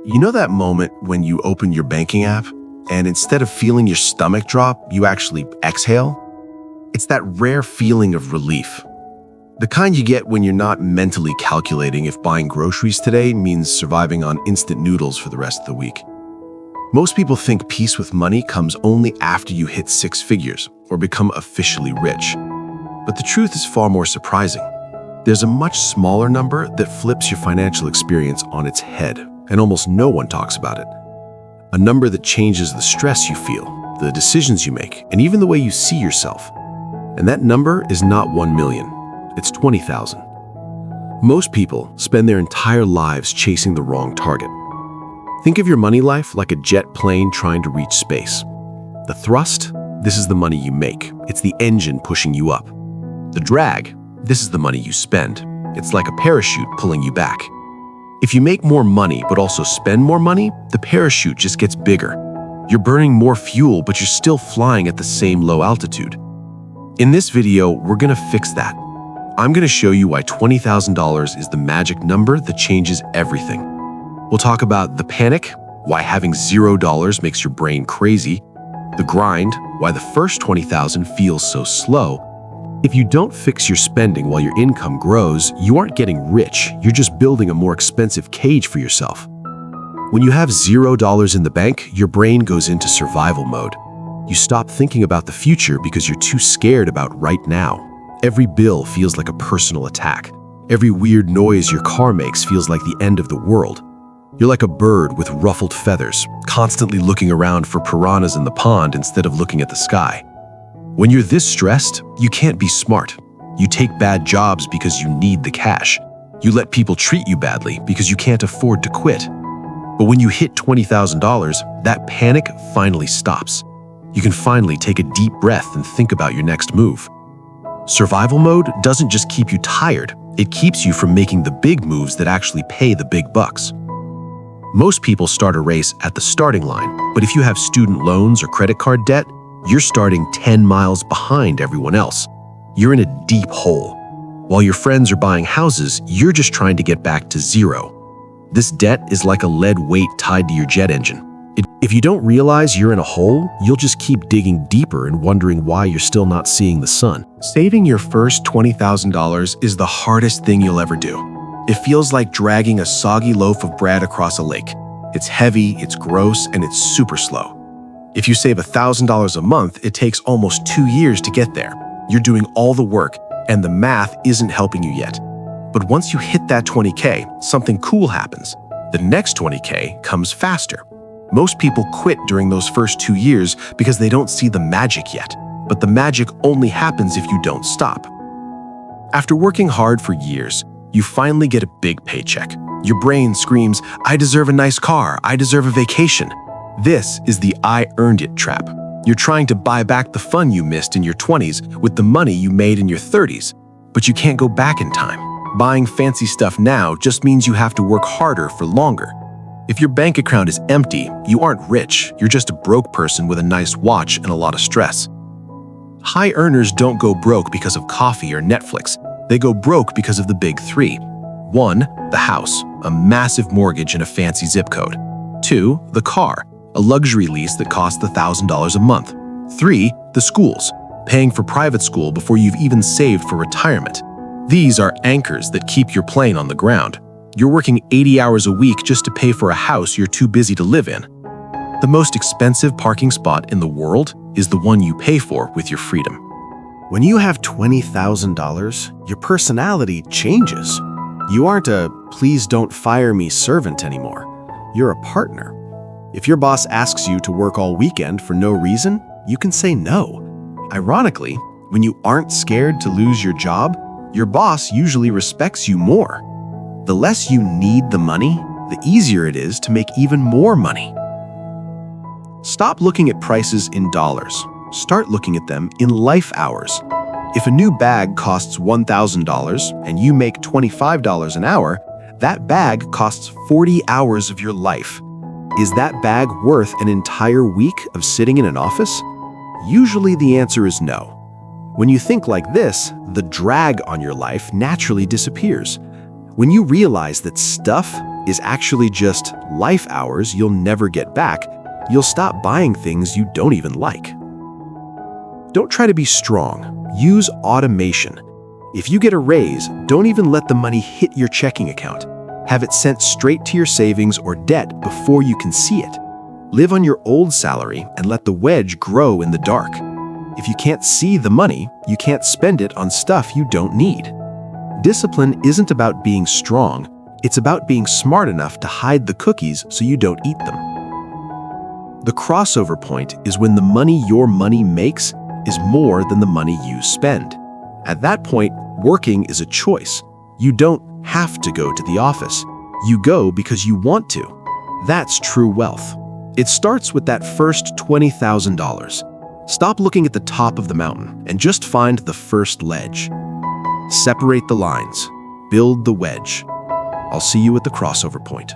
You know that moment when you open your banking app and instead of feeling your stomach drop, you actually exhale? It's that rare feeling of relief. The kind you get when you're not mentally calculating if buying groceries today means surviving on instant noodles for the rest of the week. Most people think peace with money comes only after you hit six figures or become officially rich. But the truth is far more surprising. There's a much smaller number that flips your financial experience on its head, and almost no one talks about it. A number that changes the stress you feel, the decisions you make, and even the way you see yourself. And that number is not 1 million, it's 20,000. Most people spend their entire lives chasing the wrong target. Think of your money life like a jet plane trying to reach space. The thrust, this is the money you make. It's the engine pushing you up. The drag, this is the money you spend. It's like a parachute pulling you back. If you make more money but also spend more money, the parachute just gets bigger. You're burning more fuel, but you're still flying at the same low altitude. In this video, we're gonna fix that. I'm gonna show you why $20,000 is the magic number that changes everything. We'll talk about the panic, why having $0 makes your brain crazy, the grind, why the first $20,000 feels so slow. If you don't fix your spending while your income grows, you aren't getting rich, you're just building a more expensive cage for yourself. When you have $0 in the bank, your brain goes into survival mode. You stop thinking about the future because you're too scared about right now. Every bill feels like a personal attack. Every weird noise your car makes feels like the end of the world. You're like a bird with ruffled feathers, constantly looking around for piranhas in the pond instead of looking at the sky. When you're this stressed, you can't be smart. You take bad jobs because you need the cash. You let people treat you badly because you can't afford to quit. But when you hit $20,000, that panic finally stops. You can finally take a deep breath and think about your next move. Survival mode doesn't just keep you tired, it keeps you from making the big moves that actually pay the big bucks. Most people start a race at the starting line, but if you have student loans or credit card debt, you're starting 10 miles behind everyone else. You're in a deep hole. While your friends are buying houses, you're just trying to get back to zero. This debt is like a lead weight tied to your jet engine. If you don't realize you're in a hole, you'll just keep digging deeper and wondering why you're still not seeing the sun. Saving your first $20,000 is the hardest thing you'll ever do. It feels like dragging a soggy loaf of bread across a lake. It's heavy, it's gross, and it's super slow. If you save $1,000 a month, it takes almost 2 years to get there. You're doing all the work, and the math isn't helping you yet. But once you hit that 20K, something cool happens. The next 20K comes faster. Most people quit during those first 2 years because they don't see the magic yet. But the magic only happens if you don't stop. After working hard for years, you finally get a big paycheck. Your brain screams, "I deserve a nice car, I deserve a vacation." This is the "I earned it" trap. You're trying to buy back the fun you missed in your 20s with the money you made in your 30s, but you can't go back in time. Buying fancy stuff now just means you have to work harder for longer. If your bank account is empty, you aren't rich, you're just a broke person with a nice watch and a lot of stress. High earners don't go broke because of coffee or Netflix. They go broke because of the big three. 1, the house, a massive mortgage in a fancy zip code. 2, the car, a luxury lease that costs $1,000 a month. 3, the schools, paying for private school before you've even saved for retirement. These are anchors that keep your plane on the ground. You're working 80 hours a week just to pay for a house you're too busy to live in. The most expensive parking spot in the world is the one you pay for with your freedom. When you have $20,000, your personality changes. You aren't a "please don't fire me" servant anymore. You're a partner. If your boss asks you to work all weekend for no reason, you can say no. Ironically, when you aren't scared to lose your job, your boss usually respects you more. The less you need the money, the easier it is to make even more money. Stop looking at prices in dollars. Start looking at them in life hours. If a new bag costs $1,000 and you make $25 an hour, that bag costs 40 hours of your life. Is that bag worth an entire week of sitting in an office? Usually the answer is no. When you think like this, the drag on your life naturally disappears. When you realize that stuff, is actually just life hours you'll never get back, you'll stop buying things you don't even like. Don't try to be strong. Use automation. If you get a raise, don't even let the money hit your checking account. Have it sent straight to your savings or debt before you can see it. Live on your old salary and let the wedge grow in the dark. If you can't see the money, you can't spend it on stuff you don't need. Discipline isn't about being strong. It's about being smart enough to hide the cookies so you don't eat them. The crossover point is when the money your money makes is more than the money you spend. At that point, working is a choice. You don't have to go to the office. You go because you want to. That's true wealth. It starts with that first $20,000. Stop looking at the top of the mountain and just find the first ledge. Separate the lines. Build the wedge. I'll see you at the crossover point.